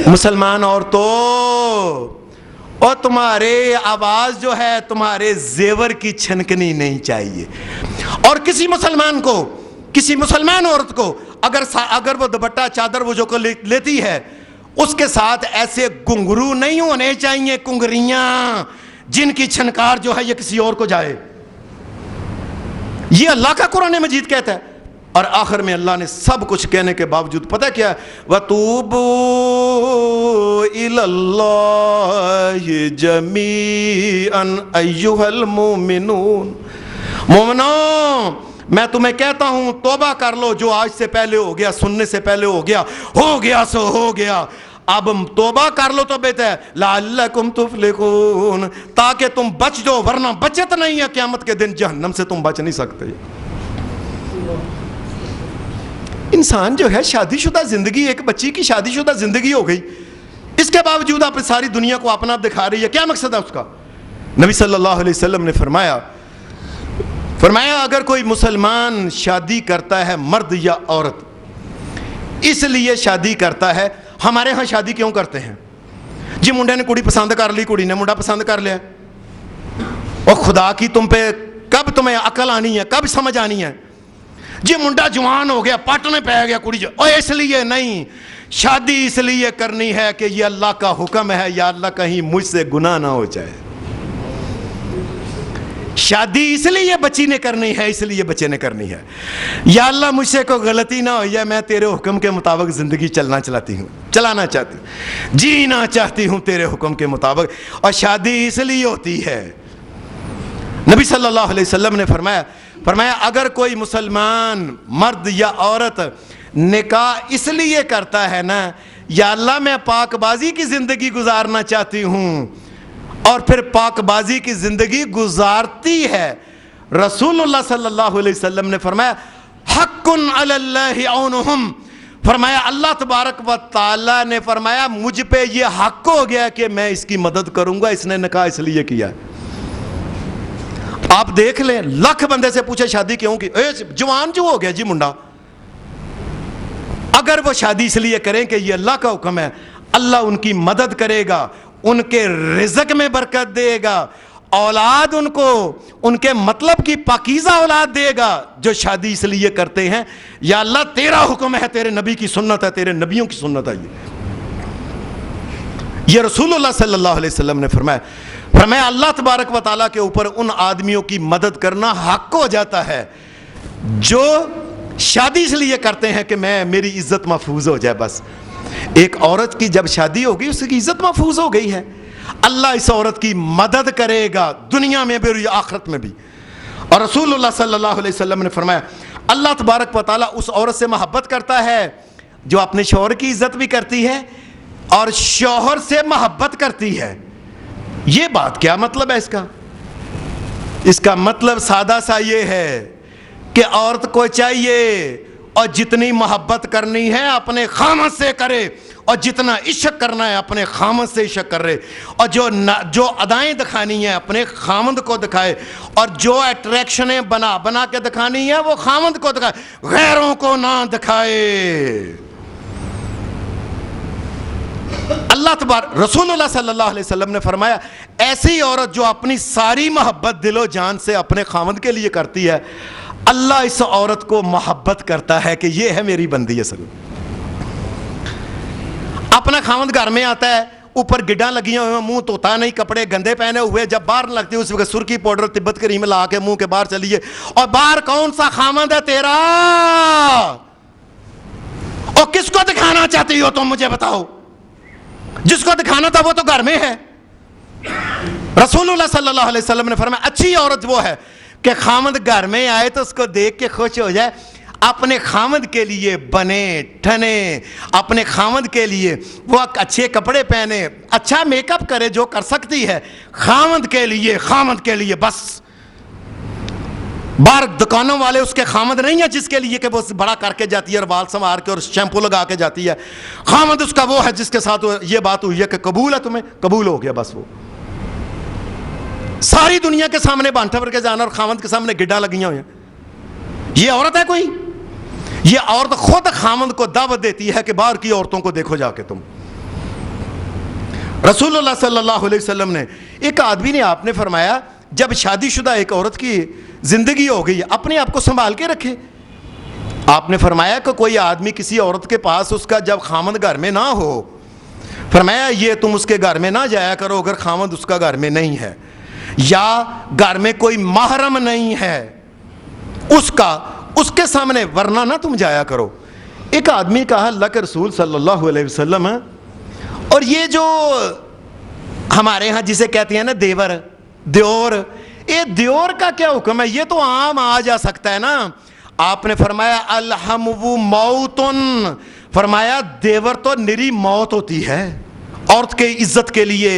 مسلمان عورتوں، اور تمہارے آواز جو ہے تمہارے زیور کی چھنکنی نہیں چاہیے. اور کسی مسلمان کو، کسی مسلمان عورت کو اگر وہ دوپٹہ چادر وہ جو کو لیتی ہے، اس کے ساتھ ایسے گھنگرو نہیں ہونے چاہیے، کنگریاں جن کی چھنکار جو ہے یہ کسی اور کو جائے. یہ اللہ کا قرآن مجید کہتا ہے. اور آخر میں اللہ نے سب کچھ کہنے کے باوجود پتہ کیا ہے؟ وَتُوبُوا إِلَى اللَّهِ جَمِيعًا أَيُّهَا الْمُؤْمِنُونَ. مومنوں، میں تمہیں کہتا ہوں توبہ کر لو. جو آج سے پہلے ہو گیا، سننے سے پہلے ہو گیا سو ہو گیا. اب توبہ کر لو تو بہتر ہے. لعلکم تفلحون، تاکہ تم بچ جاؤ، ورنہ بچت نہیں ہے. قیامت کے دن جہنم سے تم بچ نہیں سکتے. انسان جو ہے شادی شدہ زندگی، ایک بچی کی شادی شدہ زندگی ہو گئی، اس کے باوجود آپ ساری دنیا کو اپنا دکھا رہی ہے. کیا مقصد ہے اس کا؟ نبی صلی اللہ علیہ وسلم نے فرمایا اگر کوئی مسلمان شادی کرتا ہے، مرد یا عورت، اس لیے شادی کرتا ہے. ہمارے ہاں شادی کیوں کرتے ہیں؟ جی منڈے نے کڑی پسند کر لی، کڑی نے منڈا پسند کر لیا. اور خدا کی تم پہ کب تمہیں عقل آنی ہے، کب سمجھ آنی ہے؟ جی منڈا جوان ہو گیا، پٹنے پہ گیا کڑی جو، اور اس لیے نہیں. شادی اس لیے کرنی ہے کہ یہ اللہ کا حکم ہے، یا اللہ کہیں مجھ سے گناہ نہ ہو جائے. شادی اس لیے بچی نے کرنی ہے، اس لیے بچے نے کرنی ہے. یا اللہ مجھ سے کوئی غلطی نہ ہو جائے، میں تیرے حکم کے مطابق زندگی چلانا چاہتی ہوں، جینا چاہتی ہوں تیرے حکم کے مطابق. اور شادی اس لیے ہوتی ہے. نبی صلی اللہ علیہ وسلم نے فرمایا اگر کوئی مسلمان مرد یا عورت نکاح اس لیے کرتا ہے نا، یا اللہ میں پاک بازی کی زندگی گزارنا چاہتی ہوں، اور پھر پاک بازی کی زندگی گزارتی ہے، رسول اللہ صلی اللہ علیہ وسلم نے فرمایا حق علی اللہ عونہم، فرمایا اللہ تبارک و تعالی نے فرمایا مجھ پہ یہ حق ہو گیا کہ میں اس کی مدد کروں گا، اس نے نکاح اس لیے کیا. آپ دیکھ لیں، لاکھ بندے سے پوچھے شادی کیوں کی، جوان جو ہو گیا جی منڈا، اگر وہ شادی اس لیے کریں کہ یہ اللہ کا حکم ہے، اللہ ان کی مدد کرے گا، ان کے رزق میں برکت دے گا، اولاد ان کو ان کے مطلب کی پاکیزہ اولاد دے گا جو شادی اس لیے کرتے ہیں. یا اللہ تیرا حکم ہے، تیرے نبی کی سنت ہے، تیرے نبیوں کی سنت ہے. یہ رسول اللہ صلی اللہ علیہ وسلم نے فرمایا اللہ تبارک و تعالیٰ کے اوپر ان آدمیوں کی مدد کرنا حق ہو جاتا ہے جو شادی اس لیے کرتے ہیں کہ میری عزت محفوظ ہو جائے. بس ایک عورت کی جب شادی ہوگی اس کی عزت محفوظ ہو گئی ہے، اللہ اس عورت کی مدد کرے گا دنیا میں بھی اور آخرت میں بھی. اور رسول اللہ صلی اللہ علیہ وسلم نے فرمایا اللہ تبارک و تعالیٰ اس عورت سے محبت کرتا ہے جو اپنے شوہر کی عزت بھی کرتی ہے اور شوہر سے محبت کرتی ہے. یہ بات کیا مطلب ہے اس کا مطلب سادہ سا یہ ہے کہ عورت کو چاہیے اور جتنی محبت کرنی ہے اپنے خامد سے کرے، اور جتنا عشق کرنا ہے اپنے خامد سے عشق کرے، اور جو ادائیں دکھانی ہیں اپنے خامد کو دکھائے، اور جو اٹریکشنیں بنا کے دکھانی ہیں وہ خامد کو دکھائے، غیروں کو نہ دکھائے. اللہ تبارک رسول اللہ صلی اللہ علیہ وسلم نے فرمایا ایسی عورت جو اپنی ساری محبت دل و جان سے اپنے خامد کے لیے کرتی ہے، اللہ اس عورت کو محبت کرتا ہے کہ یہ ہے میری بندی اصل. اپنا خامد گھر میں آتا ہے، اوپر گڈاں لگی ہوئے، منہ توتا نہیں، کپڑے گندے پہنے ہوئے، جب باہر لگتی ہے اس وقت سرخی پاؤڈر تبت کریم لا کے منہ کے باہر چلیے، اور باہر کون سا خامد ہے تیرا، اور کس کو دکھانا چاہتی ہو تم مجھے بتاؤ؟ جس کو دکھانا تھا وہ تو گھر میں ہے. رسول اللہ صلی اللہ علیہ وسلم نے فرمایا اچھی عورت وہ ہے کہ خامد گھر میں آئے تو اس کو دیکھ کے خوش ہو جائے، اپنے خامد کے لیے بنے ٹھنے، اپنے خامد کے لیے وہ اچھے کپڑے پہنے، اچھا میک اپ کرے جو کر سکتی ہے، خامد کے لیے بس۔ باہر دکانوں والے اس کے خامد نہیں ہے جس کے لیے کہ وہ بڑا کر کے جاتی ہے اور بال سنوار کے اور شیمپو لگا کے جاتی ہے، خامد اس کا وہ ہے جس کے ساتھ یہ بات ہوئی ہے کہ قبول ہے تمہیں، قبول ہو گیا بس۔ وہ ساری دنیا کے سامنے بانٹا بھر کے جانا اور خامد کے سامنے گڈا لگیاں ہوئی ہیں، یہ عورت ہے کوئی؟ یہ عورت خود خامد کو دعوت دیتی ہے کہ باہر کی عورتوں کو دیکھو جا کے تم۔ رسول اللہ صلی اللہ علیہ وسلم نے، ایک آدمی نے، آپ نے فرمایا جب شادی شدہ ایک عورت کی زندگی ہو گئی اپنے آپ کو سنبھال کے رکھے۔ آپ نے فرمایا کہ کوئی آدمی کسی عورت کے پاس اس کا جب خامد گھر میں نہ ہو، فرمایا یہ تم اس کے گھر میں نہ جایا کرو اگر خامد اس کا گھر میں نہیں ہے، یا گھر میں کوئی محرم نہیں ہے اس کے سامنے، ورنہ نہ تم جایا کرو۔ ایک آدمی کہا اللہ کے رسول صلی اللہ علیہ وسلم، اور یہ جو ہمارے ہاں جسے کہتے ہیں نا دیور، یہ دیور کا کیا حکم ہے؟ یہ تو عام آ جا سکتا ہے نا۔ آپ نے فرمایا الحمو موتن، فرمایا دیور تو نری موت ہوتی ہے عورت کے عزت کے لیے۔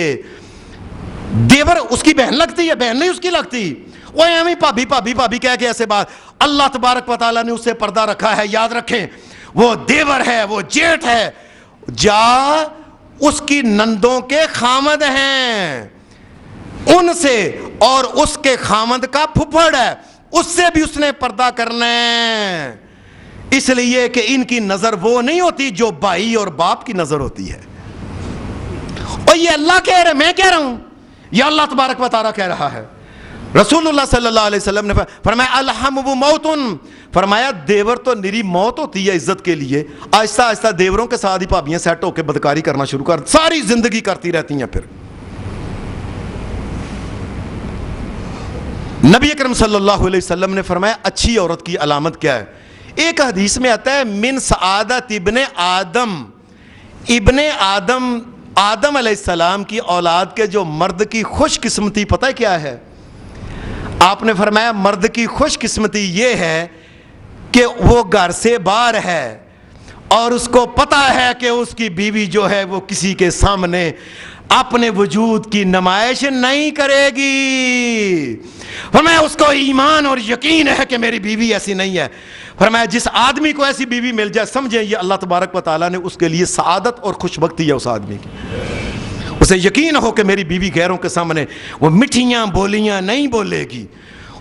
دیور اس کی بہن لگتی ہے، بہن نہیں اس کی لگتی، وہ ہمیں بھابھی کہہ کے ایسے بات، اللہ تبارک و تعالیٰ نے اس سے پردہ رکھا ہے، یاد رکھیں وہ دیور ہے، وہ جیٹھ ہے، جا اس کی نندوں کے خامد ہیں، ان سے، اور اس کے خامد کا پھپھڑ ہے اس سے بھی اس نے پردہ کرنا ہے، اس لیے کہ ان کی نظر وہ نہیں ہوتی جو بھائی اور باپ کی نظر ہوتی ہے۔ اور یہ اللہ کہہ رہے، میں کہہ رہا ہوں، یہ اللہ تبارک و تعالیٰ کہہ رہا ہے۔ رسول اللہ صلی اللہ علیہ وسلم نے فرمایا الحمو موتن، فرمایا دیور تو نری موت ہوتی ہے عزت کے لیے۔ آہستہ آہستہ دیوروں کے ساتھ ہی بھابیاں سیٹ ہو کے بدکاری کرنا شروع کر، ساری زندگی کرتی رہتی ہیں۔ پھر نبی اکرم صلی اللہ علیہ وسلم نے فرمایا اچھی عورت کی علامت کیا ہے؟ ایک حدیث میں آتا ہے من سعادت ابن آدم علیہ السلام کی اولاد کے جو مرد کی خوش قسمتی پتہ ہے کیا ہے؟ آپ نے فرمایا مرد کی خوش قسمتی یہ ہے کہ وہ گھر سے باہر ہے اور اس کو پتہ ہے کہ اس کی بیوی جو ہے وہ کسی کے سامنے اپنے وجود کی نمائش نہیں کرے گی۔ فرمایا اس کو ایمان اور یقین ہے کہ میری بیوی ایسی نہیں ہے۔ فرمایا جس آدمی کو ایسی بیوی مل جائے سمجھیں یہ اللہ تبارک و تعالیٰ نے اس کے لیے سعادت اور خوش بختی ہے اس آدمی کی، اسے یقین ہو کہ میری بیوی غیروں کے سامنے وہ میٹھیاں بولیاں نہیں بولے گی،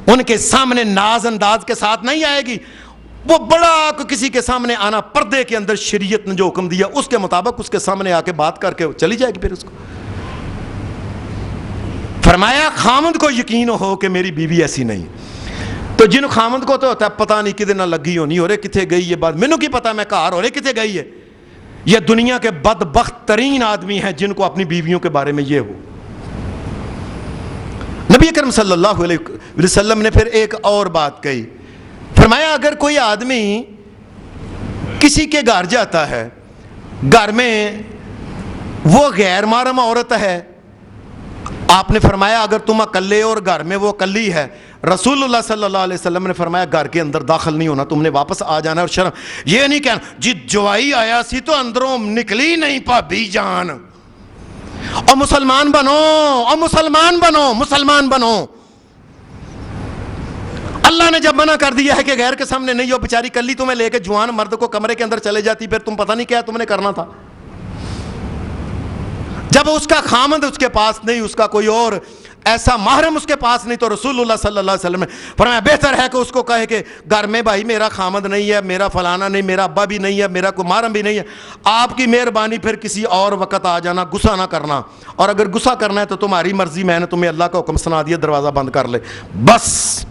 ان کے سامنے ناز انداز کے ساتھ نہیں آئے گی، وہ بڑا کسی کے سامنے آنا، پردے کے اندر شریعت نے جو حکم دیا اس کے مطابق اس کے سامنے آ کے بات کر کے چلی جائے گی۔ پھر اس کو فرمایا خامد کو یقین ہو کہ میری بیوی ایسی نہیں۔ تو جن خامد کو تو ہوتا ہے پتہ نہیں کدے نہ لگی ہونی، ہو رہے کتنے گئی یہ بات مینوں کی پتہ، میں کہا ہو رہے کتنے گئی ہے، یہ دنیا کے بدبخت ترین آدمی ہیں جن کو اپنی بیویوں کے بارے میں یہ ہو۔ نبی اکرم صلی اللہ علیہ وسلم نے پھر ایک اور بات کہی، فرمایا اگر کوئی آدمی کسی کے گھر جاتا ہے، گھر میں وہ غیر محرم عورت ہے، آپ نے فرمایا اگر تم اکلے اور گھر میں وہ اکلی ہے، رسول اللہ صلی اللہ علیہ وسلم نے فرمایا گھر کے اندر داخل نہیں ہونا، تم نے واپس آ جانا ہے، اور شرم یہ نہیں کہنا جی جوائی آیا سی تو اندروں نکلی نہیں بھابی جان، اور مسلمان بنو۔ اللہ نے جب منع کر دیا ہے کہ غیر کے سامنے نہیں ہو، بیچاری کلی تمہیں لے کے جوان مرد کو کمرے کے اندر چلے جاتی، پھر تم پتہ نہیں کیا تم نے کرنا تھا۔ جب اس کا خامد اس کے پاس نہیں، اس کا کوئی اور ایسا محرم اس کے پاس نہیں، تو رسول اللہ صلی اللہ علیہ وسلم نے فرمایا بہتر ہے کہ اس کو کہے کہ گھر میں بھائی میرا خامد نہیں ہے، میرا فلانا نہیں، میرا ابا بھی نہیں ہے، میرا کوئی محرم بھی نہیں ہے، آپ کی مہربانی پھر کسی اور وقت آ جانا، غصہ نہ کرنا، اور اگر غصہ کرنا ہے تو تمہاری مرضی، میں نے تمہیں اللہ کا حکم سنا دیا، دروازہ بند کر لے بس۔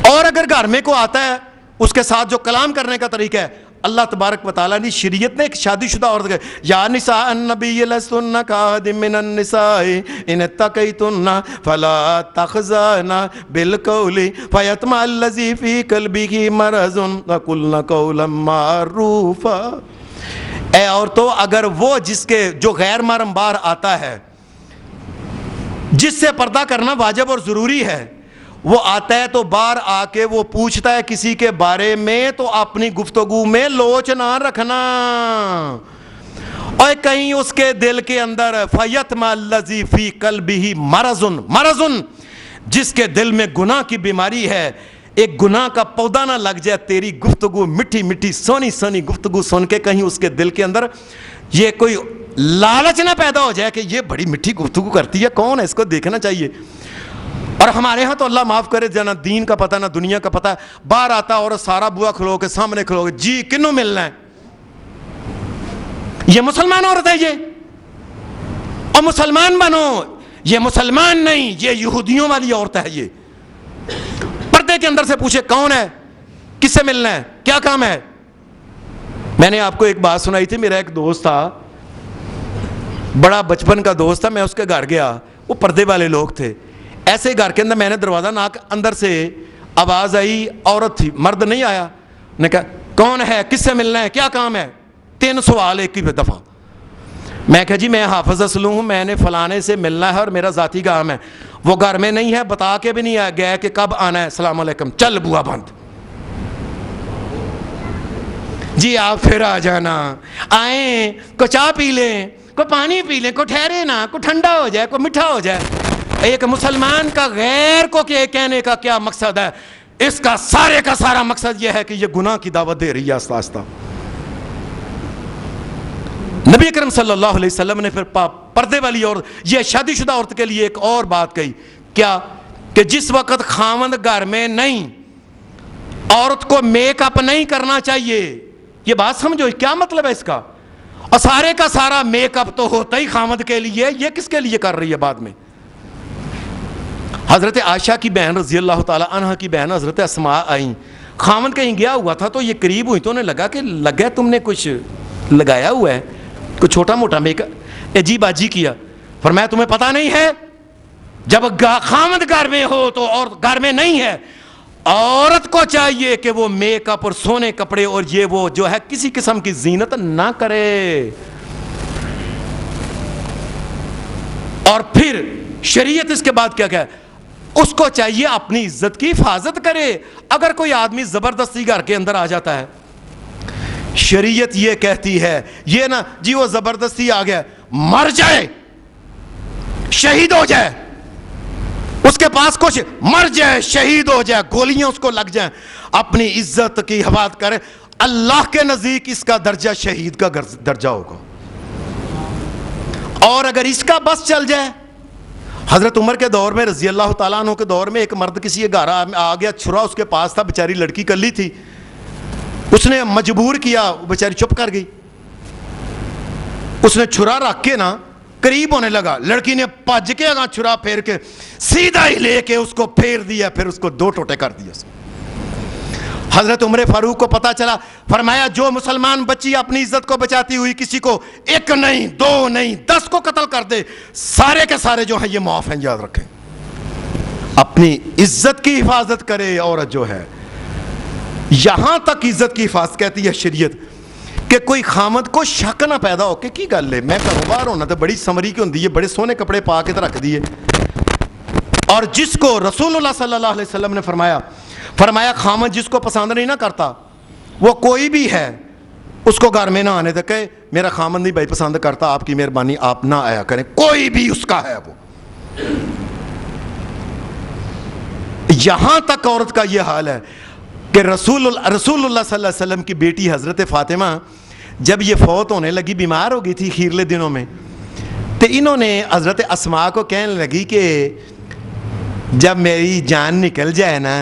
اور اگر گھر میں کو آتا ہے اس کے ساتھ جو کلام کرنے کا طریقہ ہے، اللہ تبارک و تعالیٰ نے شریعت نے ایک شادی شدہ عورت کے یا نساء النبی لستن کاحد من النساء ان اتقیتن فلا تخضعن بالقول فیطمع الذی فی قلبہ مرض وقلن قولا معروفا۔ اے عورتوں اگر وہ جس کے جو غیر محرم باہر آتا ہے، جس سے پردہ کرنا واجب اور ضروری ہے، وہ آتا ہے تو باہر آ کے وہ پوچھتا ہے کسی کے بارے میں تو اپنی گفتگو میں لوچ نہ رکھنا، اور کہیں اس کے دل کے اندر فَيَتْمَ الَّذِي فِي قَلْبِهِ مرضٌ، جس کے دل میں گناہ کی بیماری ہے، ایک گناہ کا پودا نہ لگ جائے، تیری گفتگو میٹھی میٹھی سونی سونی گفتگو سن کے کہیں اس کے دل کے اندر یہ کوئی لالچ نہ پیدا ہو جائے کہ یہ بڑی میٹھی گفتگو کرتی ہے، کون ہے، اس کو دیکھنا چاہیے۔ اور ہمارے ہاں تو اللہ معاف کرے، نہ دین کا پتہ نہ دنیا کا پتہ، باہر آتا اور سارا بوا کھلو کے سامنے کھلو کے جی کنوں ملنا ہے، یہ مسلمان عورت ہے یہ، اور مسلمان بنو، یہ مسلمان نہیں، یہ یہودیوں والی عورت ہے، یہ پردے کے اندر سے پوچھے کون ہے، کس سے ملنا ہے، کیا کام ہے۔ میں نے آپ کو ایک بات سنائی تھی، میرا ایک دوست تھا، بڑا بچپن کا دوست تھا، میں اس کے گھر گیا، وہ پردے والے لوگ تھے، ایسے گھر کے اندر میں نے دروازہ ناک، اندر سے آواز آئی، عورت تھی، مرد نہیں آیا، نے کہا کون ہے، کس سے ملنا ہے، کیا کام ہے، 3 سوال ایک ہی دفعہ۔ میں کہا جی میں حافظ اسلم ہوں، میں نے فلانے سے ملنا ہے اور میرا ذاتی کام ہے، وہ گھر میں نہیں ہے، بتا کے بھی نہیں گیا کہ کب آنا ہے، السلام علیکم، چل بوا بند، جی آپ پھر آ جانا، آئیں کو چائے پی لیں، کو پانی پی لیں، کو ٹھہرے نا، کو ٹھنڈا ہو جائے، کو میٹھا ہو جائے۔ ایک مسلمان کا غیر کو کہنے کا کیا مقصد ہے؟ اس کا سارے کا سارا مقصد یہ ہے کہ یہ گناہ کی دعوت دے رہی ہے آہستہ آہستہ۔ نبی اکرم صلی اللہ علیہ وسلم نے پھر پردے والی اور یہ شادی شدہ عورت کے لیے ایک اور بات کہی، کیا کہ جس وقت خاوند گھر میں نہیں، عورت کو میک اپ نہیں کرنا چاہیے۔ یہ بات سمجھو کیا مطلب ہے اس کا، اور سارے کا سارا میک اپ تو ہوتا ہی خاوند کے لیے، یہ کس کے لیے کر رہی ہے بعد میں؟ حضرت عائشہ کی بہن رضی اللہ تعالی عنہ کی بہن حضرت اسماء آئیں، خاوند کہیں گیا ہوا تھا تو یہ قریب ہوئی تو انہیں لگا کہ لگا تم نے کچھ لگایا ہوا ہے، کچھ چھوٹا موٹا میک اپ، عجیب باجی کیا، فرمایا تمہیں پتہ نہیں ہے جب خاوند گھر میں ہو تو اور گھر میں نہیں ہے، عورت کو چاہیے کہ وہ میک اپ اور سونے کپڑے اور یہ وہ جو ہے کسی قسم کی زینت نہ کرے۔ اور پھر شریعت اس کے بعد کیا کہ اس کو چاہیے اپنی عزت کی حفاظت کرے۔ اگر کوئی آدمی زبردستی گھر کے اندر آ جاتا ہے، شریعت یہ کہتی ہے یہ نہ جی وہ زبردستی آ گیا، مر جائے، شہید ہو جائے، اس کے پاس کچھ مر جائے، شہید ہو جائے، گولیاں اس کو لگ جائیں، اپنی عزت کی حفاظت کرے، اللہ کے نزدیک اس کا درجہ شہید کا درجہ ہوگا۔ اور اگر اس کا بس چل جائے، حضرت عمر کے دور میں رضی اللہ تعالیٰ عنہ کے دور میں ایک مرد کسی کے گھر آ گیا، چھرا اس کے پاس تھا، بیچاری لڑکی کلی تھی، اس نے مجبور کیا، بیچاری چپ کر گئی، اس نے چھرا رکھ کے نا قریب ہونے لگا، لڑکی نے پج کے چھرا پھیر کے سیدھا ہی لے کے اس کو پھیر دیا، پھر اس کو 2 ٹوٹے کر دیا۔ حضرت عمر فاروق کو پتا چلا، فرمایا جو مسلمان بچی اپنی عزت کو بچاتی ہوئی کسی کو 1 نہیں 2 نہیں 10 کو قتل کر دے، سارے کے سارے جو ہیں یہ معاف ہیں، یاد رکھیں۔ اپنی عزت کی حفاظت کرے عورت جو ہے، یہاں تک عزت کی حفاظت کہتی ہے شریعت کہ کوئی خامد کو شک نہ پیدا ہو کہ کی گل ہے، میں گھروں باہر ہونا تو بڑی سمری کی ہوندی ہے، بڑے سونے کپڑے پا کے تو رکھ دیے۔ اور جس کو رسول اللہ صلی اللہ علیہ وسلم نے فرمایا خامد جس کو پسند نہیں نہ کرتا، وہ کوئی بھی ہے، اس کو گھر میں نہ آنے تک، میرا خامد نہیں بھائی پسند کرتا، آپ کی مہربانی آپ نہ آیا کریں، کوئی بھی اس کا ہے وہ۔ یہاں تک عورت کا یہ حال ہے کہ رسول اللہ صلی اللہ علیہ وسلم کی بیٹی حضرت فاطمہ جب یہ فوت ہونے لگی، بیمار ہو گئی تھی خیرلے دنوں میں، تو انہوں نے حضرت اسماء کو کہنے لگی کہ جب میری جان نکل جائے نا،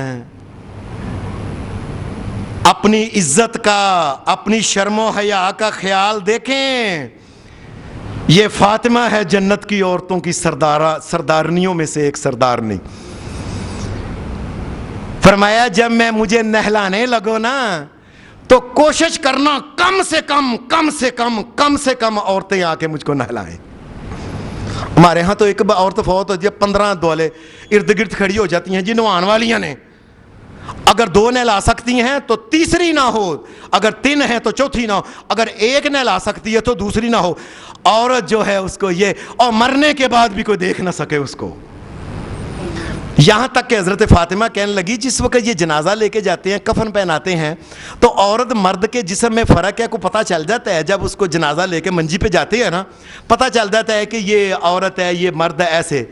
اپنی عزت کا، اپنی شرم و حیا کا خیال دیکھیں، یہ فاطمہ ہے جنت کی عورتوں کی سردارنیوں میں سے ایک سردارنی۔ فرمایا جب میں مجھے نہلانے لگو نا تو کوشش کرنا کم سے کم عورتیں آ کے مجھ کو نہلائیں۔ ہمارے ہاں تو ایک عورت فوت ہو جب 15 دولے ارد گرد کھڑی ہو جاتی ہیں جی نہوان والیاں نے، اگر 2 نہلا سکتی ہیں تو تیسری نہ ہو، اگر 3 ہیں تو چوتھی نہ ہو، اگر 1 نہلا سکتی ہے تو دوسری نہ ہو۔ عورت جو ہے اس کو یہ، اور مرنے کے بعد بھی کوئی دیکھ نہ سکے اس کو۔ یہاں تک کہ حضرت فاطمہ کہنے لگی جس وقت یہ جنازہ لے کے جاتے ہیں کفن پہناتے ہیں تو عورت مرد کے جسم میں فرق ہے کو پتہ چل جاتا ہے. جب اس کو جنازہ لے کے منجی پہ جاتے ہیں نا پتہ چل جاتا ہے کہ یہ عورت ہے یہ مرد ہے. ایسے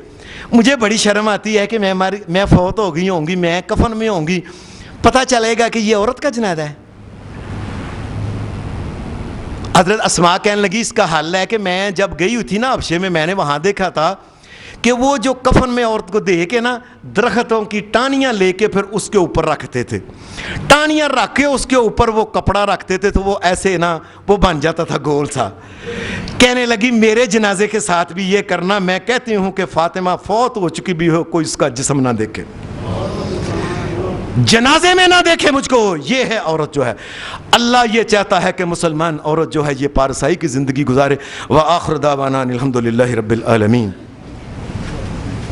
مجھے بڑی شرم آتی ہے کہ میں فوت ہو گئی ہوں گی, میں کفن میں ہوں گی, پتہ چلے گا کہ یہ عورت کا جنازہ ہے. حضرت اسماء کہنے لگی اس کا حل ہے کہ میں جب گئی ہوئی تھی نا حبشے میں, میں نے وہاں دیکھا تھا کہ وہ جو کفن میں عورت کو دے کے نا درختوں کی ٹانیاں لے کے پھر اس کے اوپر رکھتے تھے, ٹانیاں رکھ کے اس کے اوپر وہ کپڑا رکھتے تھے تو وہ ایسے نا وہ بن جاتا تھا گول سا. کہنے لگی میرے جنازے کے ساتھ بھی یہ کرنا. میں کہتی ہوں کہ فاطمہ فوت ہو چکی بھی ہو کوئی اس کا جسم نہ دیکھے, جنازے میں نہ دیکھے مجھ کو. یہ ہے عورت جو ہے. اللہ یہ چاہتا ہے کہ مسلمان عورت جو ہے یہ پارسائی کی زندگی گزارے. وآخر دعوانا الحمدللہ رب العالمین.